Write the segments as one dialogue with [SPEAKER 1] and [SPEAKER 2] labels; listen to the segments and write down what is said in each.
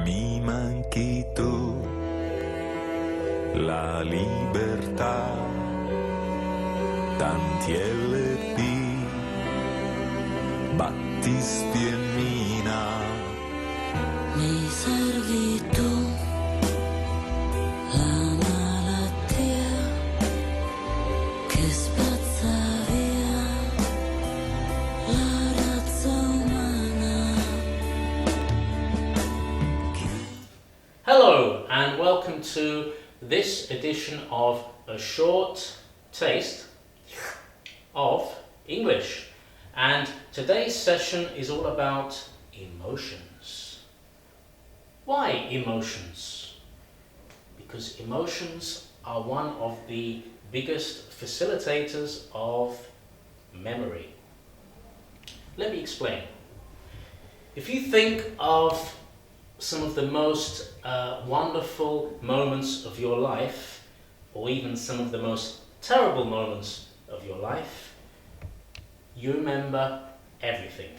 [SPEAKER 1] mi manchi tu, la libertà, tanti LP, Battisti e Mina.
[SPEAKER 2] Mi servi tu, la malattia che spazza via la razza umana.
[SPEAKER 3] Hello and welcome to this edition of A Short Taste of English. And today's session is all about emotions. Why emotions? Because emotions are one of the biggest facilitators of memory. Let me explain. If you think of some of the most wonderful moments of your life, or even some of the most terrible moments of your life, you remember everything.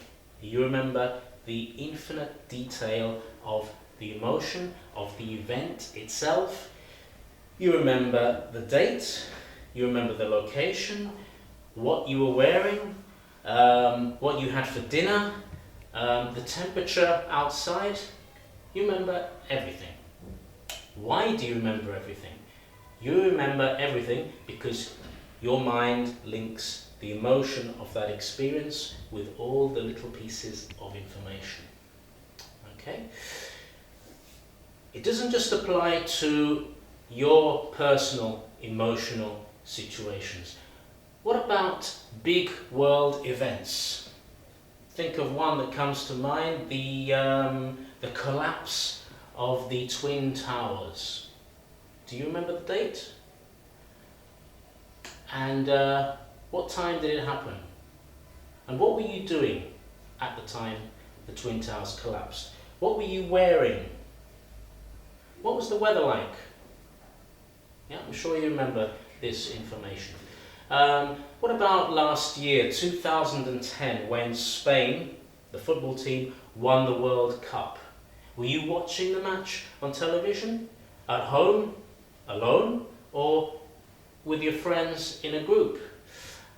[SPEAKER 3] You remember the infinite detail of the emotion, of the event itself. You remember the date, you remember the location, what you were wearing, what you had for dinner, the temperature outside. You remember everything. Why do you remember everything? You remember everything because your mind links the emotion of that experience with all the little pieces of information. Okay? It doesn't just apply to your personal emotional situations. What about big world events? Think of one that comes to mind, the collapse of the Twin Towers. Do you remember the date? And what time did it happen? And what were you doing at the time the Twin Towers collapsed? What were you wearing? What was the weather like? Yeah, I'm sure you remember this information. What about last year, 2010, when Spain, the football team, won the World Cup? Were you watching the match on television, at home, alone, or with your friends in a group?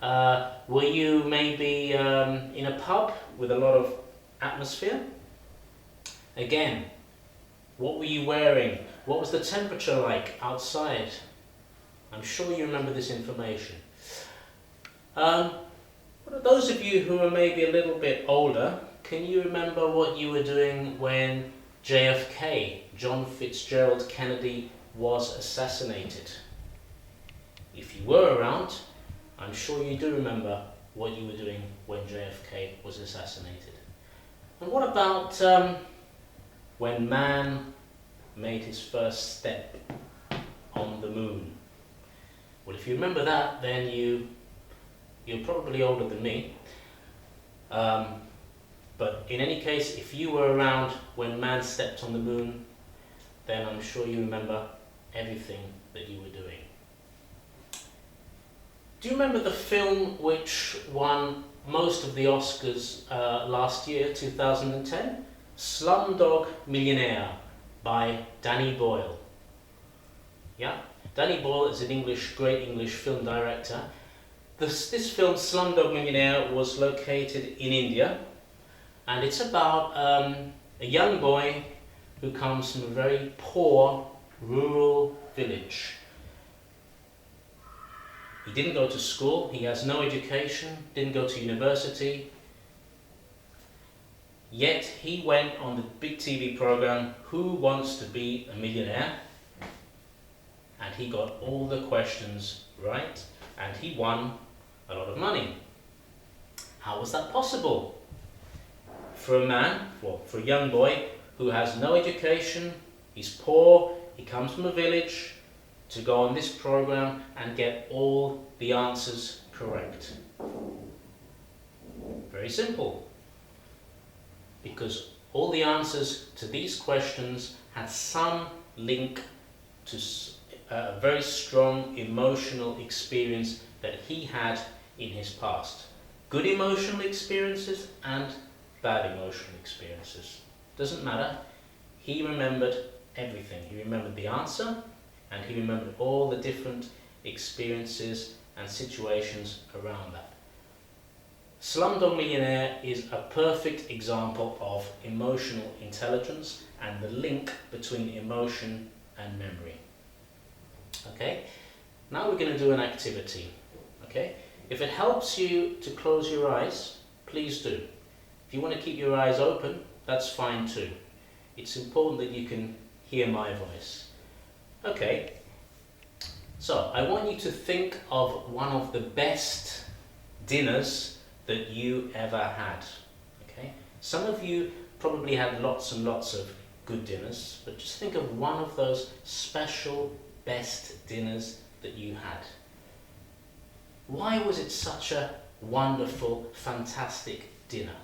[SPEAKER 3] Were you maybe in a pub with a lot of atmosphere? Again, what were you wearing? What was the temperature like outside? I'm sure you remember this information. Those of you who are maybe a little bit older, can you remember what you were doing when JFK, John Fitzgerald Kennedy, was assassinated? If you were around, I'm sure you do remember what you were doing when JFK was assassinated. And what about when man made his first step on the moon? Well, if you remember that, then you're probably older than me. But in any case, if you were around when man stepped on the moon, then I'm sure you remember everything that you were doing. Do you remember the film which won most of the Oscars last year, 2010? Slumdog Millionaire by Danny Boyle. Yeah, Danny Boyle is an great English film director. This film, Slumdog Millionaire, was located in India, and it's about a young boy who comes from a very poor rural village. He didn't go to school, he has no education, didn't go to university, yet he went on the big TV program, Who Wants to Be a Millionaire? And he got all the questions right, and he won a lot of money. How was that possible? For a man, well, for a young boy who has no education, he's poor, he comes from a village, to go on this program and get all the answers correct. Very simple. Because all the answers to these questions had some link to a very strong emotional experience that he had in his past. Good emotional experiences and bad emotional experiences. Doesn't matter. he remembered everything. He remembered the answer, and he remembered all the different experiences and situations around that. Slumdog Millionaire is a perfect example of emotional intelligence and the link between emotion and memory. Okay, now we're going to do an activity. Okay, if it helps you to close your eyes, please do. If you want to keep your eyes open, that's fine too. It's important that you can hear my voice. Okay, so I want you to think of one of the best dinners that you ever had. Okay, some of you probably had lots and lots of good dinners, but just think of one of those special best dinners that you had. Why was it such a wonderful, fantastic dinner?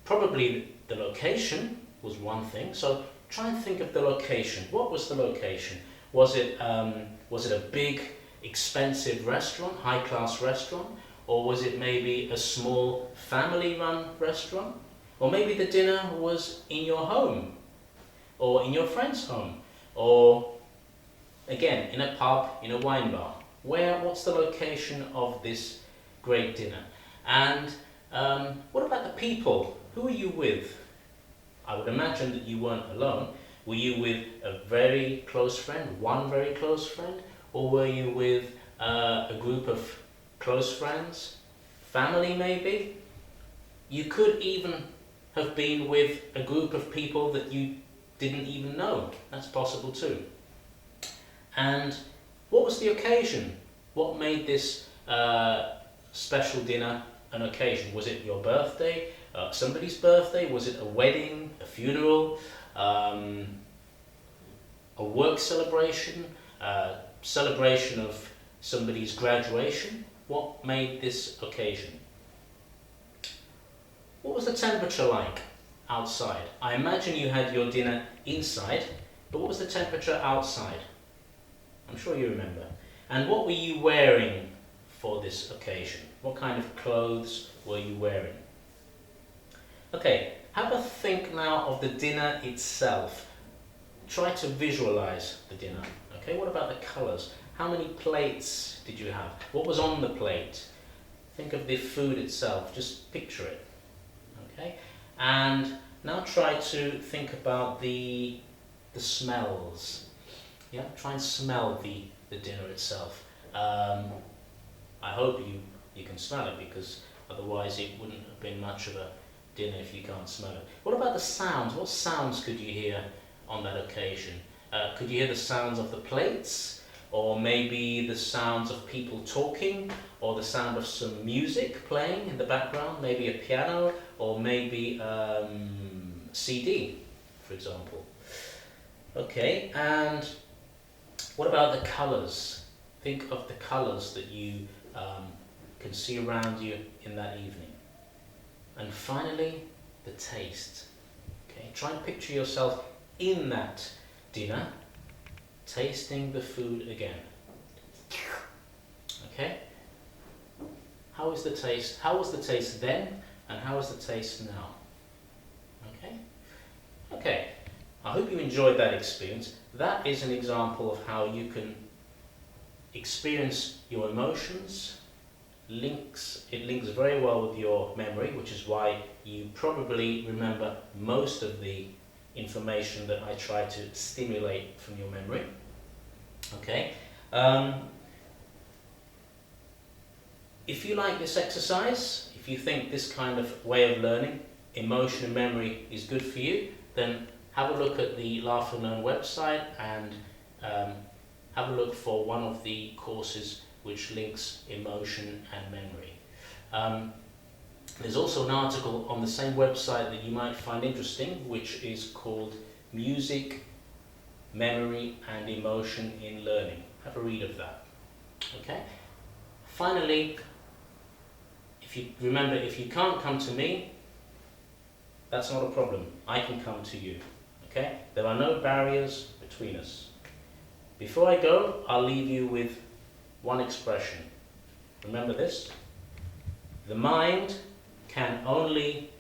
[SPEAKER 3] Probably the location was one thing, so try and think of the location. What was the location? Was it a big, expensive restaurant, high-class restaurant? Or was it maybe a small, family-run restaurant? Or maybe the dinner was in your home, or in your friend's home, or again, in a pub, in a wine bar. What's the location of this great dinner? And what about the people? Who were you with? I would imagine that you weren't alone. Were you with a very close friend, one very close friend? Or were you with a group of close friends? Family maybe? You could even have been with a group of people that you didn't even know. That's possible too. And what was the occasion? What made this special dinner an occasion? Was it your birthday? Somebody's birthday? Was it a wedding? A funeral? A work celebration? Celebration of somebody's graduation? What made this occasion? What was the temperature like outside? I imagine you had your dinner inside, but what was the temperature outside? I'm sure you remember. And what were you wearing for this occasion? What kind of clothes were you wearing? Okay, have a think now of the dinner itself. Try to visualize the dinner. Okay, what about the colors? How many plates did you have? What was on the plate? Think of the food itself, just picture it. Okay, and now try to think about the smells. Yeah, try and smell the dinner itself. I hope you can smell it, because otherwise it wouldn't have been much of a dinner if you can't smell it. What about the sounds? What sounds could you hear on that occasion? Could you hear the sounds of the plates? Or maybe the sounds of people talking? Or the sound of some music playing in the background? Maybe a piano? Or maybe CD, for example. Okay, and what about the colours? Think of the colours that you can see around you in that evening. And finally, the taste. Okay, try and picture yourself in that dinner, tasting the food again. Okay? How is the taste? How was the taste then, and how is the taste now? Okay? Okay. I hope you enjoyed that experience. That is an example of how you can experience your emotions. It links very well with your memory, which is why you probably remember most of the information that I try to stimulate from your memory. Okay. If you like this exercise, if you think this kind of way of learning, emotion and memory, is good for you, then have a look at the Laugh and Learn website and have a look for one of the courses which links emotion and memory. There's also an article on the same website that you might find interesting, which is called Music, Memory and Emotion in Learning. Have a read of that. Okay. Finally, if you can't come to me, that's not a problem. I can come to you. Okay? There are no barriers between us. Before I go, I'll leave you with one expression. Remember this? The mind can only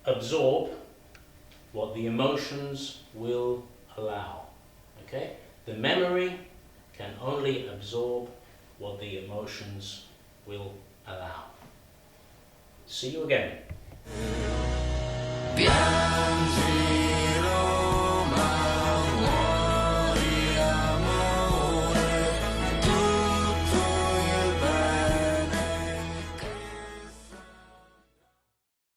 [SPEAKER 3] absorb what the emotions will allow. Okay? The memory can only absorb what the emotions will allow. See you again.
[SPEAKER 2] Piangi